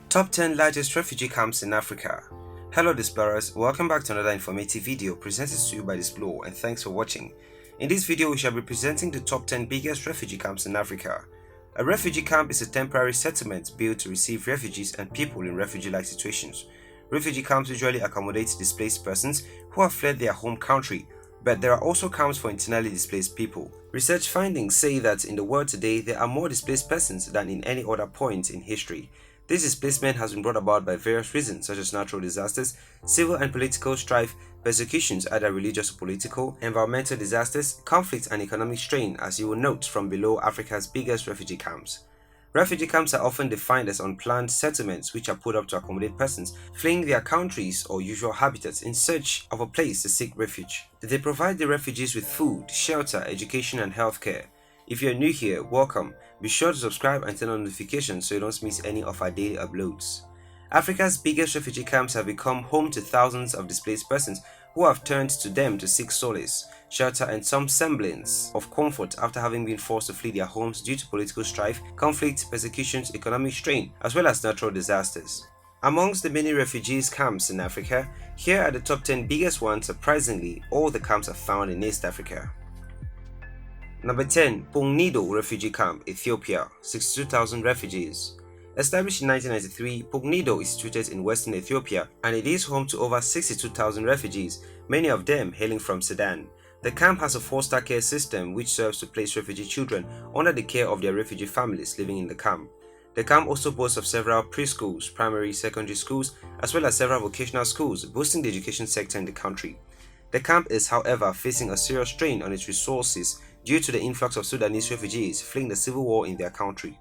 Top 10 largest refugee camps in Africa. Hello Displorers, welcome back to another informative video presented to you by Displo, and thanks for watching. In this video we shall be presenting the top 10 biggest refugee camps in Africa. A refugee camp is a temporary settlement built to receive refugees and people in refugee-like situations. Refugee camps usually accommodate displaced persons who have fled their home country, but there are also camps for internally displaced people. Research findings say that in the world today there are more displaced persons than in any other point in history. This displacement has been brought about by various reasons such as natural disasters, civil and political strife, persecutions either religious or political, environmental disasters, conflict and economic strain, as you will note from below Africa's biggest refugee camps. Refugee camps are often defined as unplanned settlements which are put up to accommodate persons fleeing their countries or usual habitats in search of a place to seek refuge. They provide the refugees with food, shelter, education and healthcare. If you are new here, welcome. Be sure to subscribe and turn on notifications so you don't miss any of our daily uploads. Africa's biggest refugee camps have become home to thousands of displaced persons who have turned to them to seek solace, shelter and some semblance of comfort after having been forced to flee their homes due to political strife, conflict, persecutions, economic strain, as well as natural disasters. Amongst the many refugees camps in Africa, here are the top 10 biggest ones. Surprisingly, all the camps are found in East Africa. Number 10. Pugnido Refugee Camp, Ethiopia, 62,000 refugees. Established in 1993, Pugnido is situated in Western Ethiopia and it is home to over 62,000 refugees, many of them hailing from Sudan. The camp has a foster care system which serves to place refugee children under the care of their refugee families living in the camp. The camp also boasts of several preschools, primary, secondary schools, as well as several vocational schools, boosting the education sector in the country. The camp is, however, facing a serious strain on its resources due to the influx of Sudanese refugees fleeing the civil war in their country.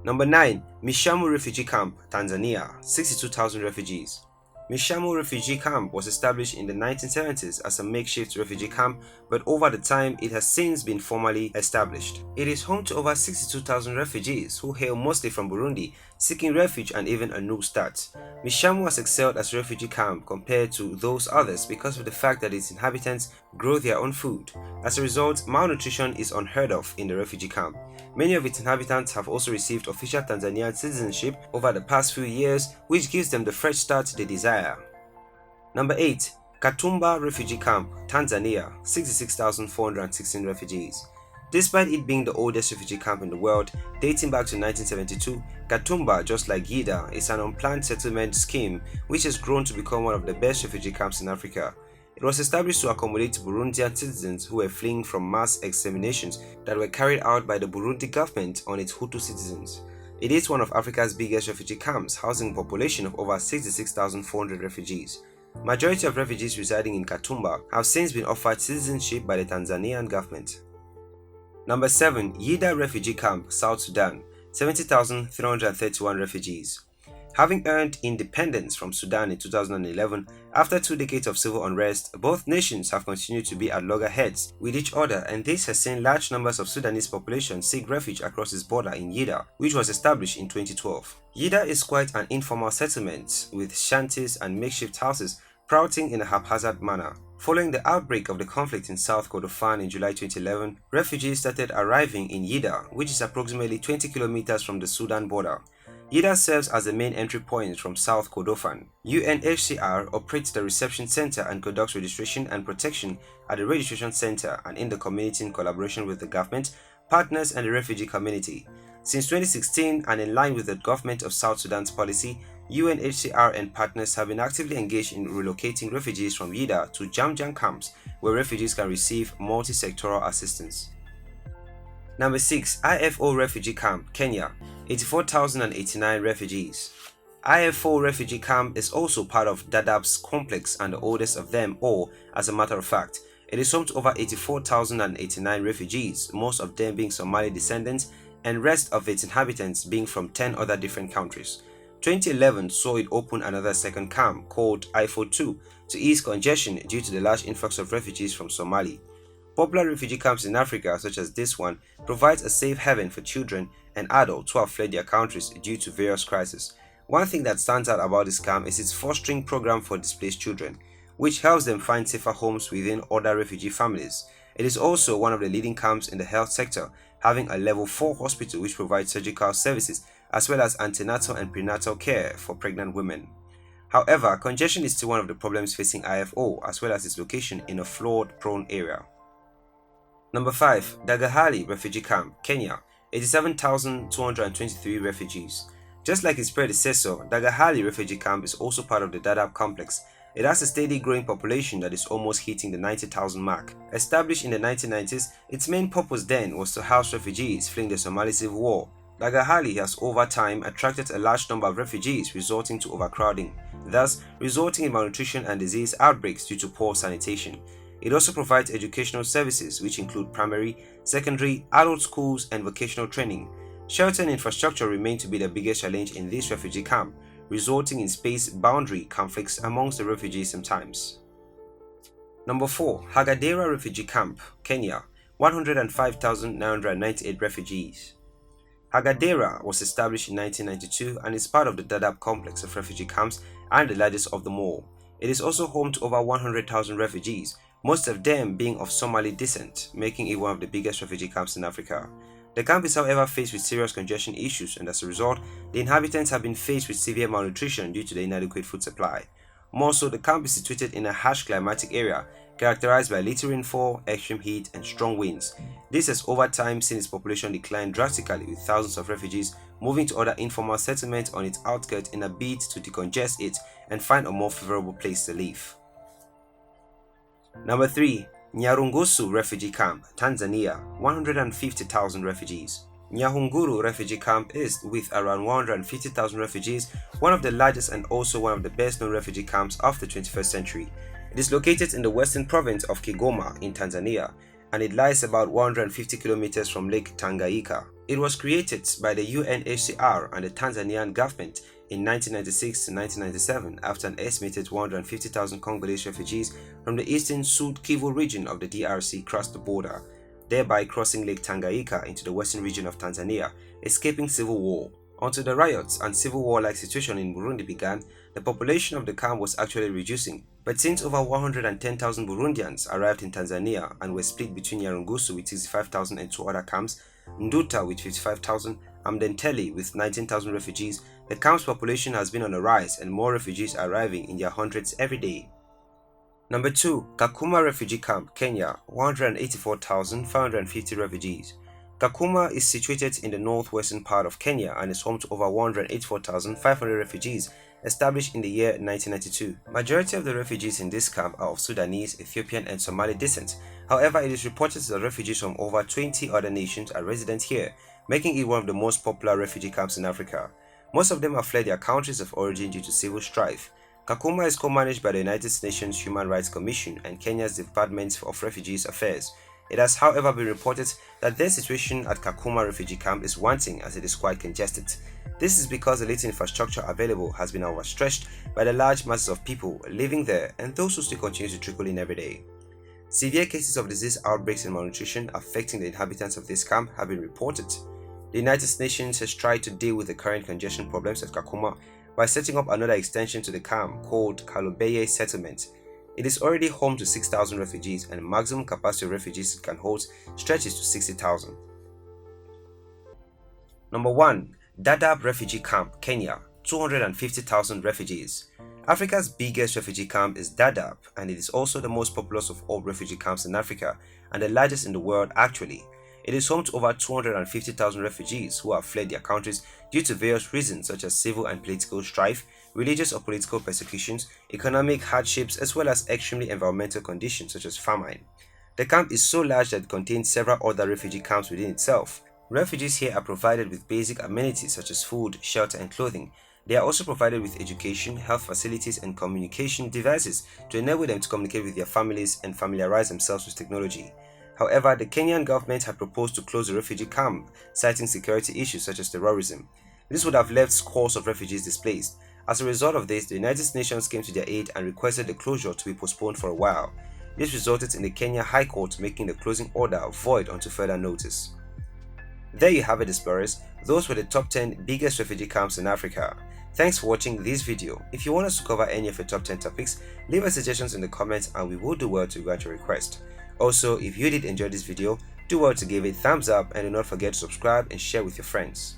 Number 9. Mishamu Refugee Camp, Tanzania, 62,000 refugees. Mishamu Refugee Camp was established in the 1970s as a makeshift refugee camp, but over the time it has since been formally established. It is home to over 62,000 refugees who hail mostly from Burundi, seeking refuge and even a new start. Mishamu has excelled as a refugee camp compared to those others because of the fact that its inhabitants grow their own food. As a result, malnutrition is unheard of in the refugee camp. Many of its inhabitants have also received official Tanzanian citizenship over the past few years, which gives them the fresh start they desire. Number 8. Katumba Refugee Camp, Tanzania, 66,416 refugees. Despite it being the oldest refugee camp in the world, dating back to 1972, Katumba, just like Yida, is an unplanned settlement scheme which has grown to become one of the best refugee camps in Africa. It was established to accommodate Burundian citizens who were fleeing from mass exterminations that were carried out by the Burundi government on its Hutu citizens. It is one of Africa's biggest refugee camps, housing a population of over 66,400 refugees. Majority of refugees residing in Katumba have since been offered citizenship by the Tanzanian government. Number 7. Yida Refugee Camp, South Sudan, 70,331 refugees. Having earned independence from Sudan in 2011, after 2 decades of civil unrest, both nations have continued to be at loggerheads with each other, and this has seen large numbers of Sudanese population seek refuge across its border in Yida, which was established in 2012. Yida is quite an informal settlement with shanties and makeshift houses sprouting in a haphazard manner. Following the outbreak of the conflict in South Kordofan in July 2011, refugees started arriving in Yida, which is approximately 20 kilometers from the Sudan border. Yida serves as the main entry point from South Kordofan. UNHCR operates the reception center and conducts registration and protection at the registration center and in the community in collaboration with the government, partners and the refugee community. Since 2016, and in line with the government of South Sudan's policy, UNHCR and partners have been actively engaged in relocating refugees from Yida to Jamjang camps where refugees can receive multi-sectoral assistance. Number 6. IFO Refugee Camp, Kenya, 84,089 refugees. IFO Refugee Camp is also part of Dadaab's complex and the oldest of them all. As a matter of fact, it is home to over 84,089 refugees, most of them being Somali descendants and rest of its inhabitants being from 10 other different countries. 2011 saw it open another second camp called IFO 2 to ease congestion due to the large influx of refugees from Somalia. Popular refugee camps in Africa, such as this one, provides a safe haven for children and adults who have fled their countries due to various crises. One thing that stands out about this camp is its fostering program for displaced children, which helps them find safer homes within other refugee families. It is also one of the leading camps in the health sector, having a level 4 hospital which provides surgical services as well as antenatal and prenatal care for pregnant women. However, congestion is still one of the problems facing IFO, as well as its location in a flood-prone area. Number 5. Dagahaley Refugee Camp, Kenya, 87,223 refugees. Just like its predecessor, Dagahaley Refugee Camp is also part of the Dadaab complex. It has a steady growing population that is almost hitting the 90,000 mark. Established in the 1990s, its main purpose then was to house refugees fleeing the Somali civil war. Dagahaley has over time attracted a large number of refugees, resulting to overcrowding, thus resulting in malnutrition and disease outbreaks due to poor sanitation. It also provides educational services which include primary, secondary, adult schools and vocational training. Shelter and infrastructure remain to be the biggest challenge in this refugee camp, resulting in space boundary conflicts amongst the refugees sometimes. Number 4. Hagadera Refugee Camp, Kenya, 105,998 refugees. Hagadera was established in 1992 and is part of the Dadaab complex of refugee camps and the largest of them all. It is also home to over 100,000 refugees, most of them being of Somali descent, making it one of the biggest refugee camps in Africa. The camp is however faced with serious congestion issues, and as a result, the inhabitants have been faced with severe malnutrition due to the inadequate food supply. More so, the camp is situated in a harsh climatic area characterized by little rainfall, extreme heat, and strong winds. This has over time seen its population decline drastically, with thousands of refugees moving to other informal settlements on its outskirts in a bid to decongest it and find a more favorable place to live. Number 3. Nyarugusu Refugee Camp, Tanzania, 150,000 refugees. Nyahunguru Refugee Camp is, with around 150,000 refugees, one of the largest and also one of the best known refugee camps of the 21st century. It is located in the western province of Kigoma in Tanzania, and it lies about 150 kilometers from Lake Tanganyika. It was created by the UNHCR and the Tanzanian government in 1996 to 1997 after an estimated 150,000 Congolese refugees from the eastern Sud Kivu region of the DRC crossed the border, thereby crossing Lake Tanganyika into the western region of Tanzania, escaping civil war. Until the riots and civil war-like situation in Burundi began, the population of the camp was actually reducing. But since over 110,000 Burundians arrived in Tanzania and were split between Nyarugusu with 65,000 and two other camps, Nduta with 55,000, and Mdenteli with 19,000 refugees, the camp's population has been on a rise and more refugees are arriving in their hundreds every day. Number 2. Kakuma Refugee Camp, Kenya, 184,550 refugees. Kakuma is situated in the northwestern part of Kenya and is home to over 184,500 refugees established in the year 1992. Majority of the refugees in this camp are of Sudanese, Ethiopian and Somali descent. However, it is reported that refugees from over 20 other nations are resident here, making it one of the most popular refugee camps in Africa. Most of them have fled their countries of origin due to civil strife. Kakuma is co-managed by the United Nations Human Rights Commission and Kenya's Department of Refugees Affairs. It has however been reported that their situation at Kakuma refugee camp is wanting as it is quite congested. This is because the little infrastructure available has been overstretched by the large masses of people living there and those who still continue to trickle in every day. Severe cases of disease outbreaks and malnutrition affecting the inhabitants of this camp have been reported. The United Nations has tried to deal with the current congestion problems at Kakuma by setting up another extension to the camp called Kalobeye Settlement. It is already home to 6,000 refugees and the maximum capacity of refugees it can hold stretches to 60,000. Number 1. Dadaab Refugee Camp, Kenya, 250,000 refugees. Africa's biggest refugee camp is Dadaab, and it is also the most populous of all refugee camps in Africa and the largest in the world actually. It is home to over 250,000 refugees who have fled their countries due to various reasons such as civil and political strife, religious or political persecutions, economic hardships, as well as extremely environmental conditions such as famine. The camp is so large that it contains several other refugee camps within itself. Refugees here are provided with basic amenities such as food, shelter, and clothing. They are also provided with education, health facilities, and communication devices to enable them to communicate with their families and familiarize themselves with technology. However, the Kenyan government had proposed to close the refugee camp, citing security issues such as terrorism. This would have left scores of refugees displaced. As a result of this, the United Nations came to their aid and requested the closure to be postponed for a while. This resulted in the Kenya High Court making the closing order void until further notice. There you have it, explorers. Those were the top 10 biggest refugee camps in Africa. Thanks for watching this video. If you want us to cover any of your top 10 topics, leave us suggestions in the comments and we will do well to grant your request. Also, if you did enjoy this video, do well to give it a thumbs up and do not forget to subscribe and share with your friends.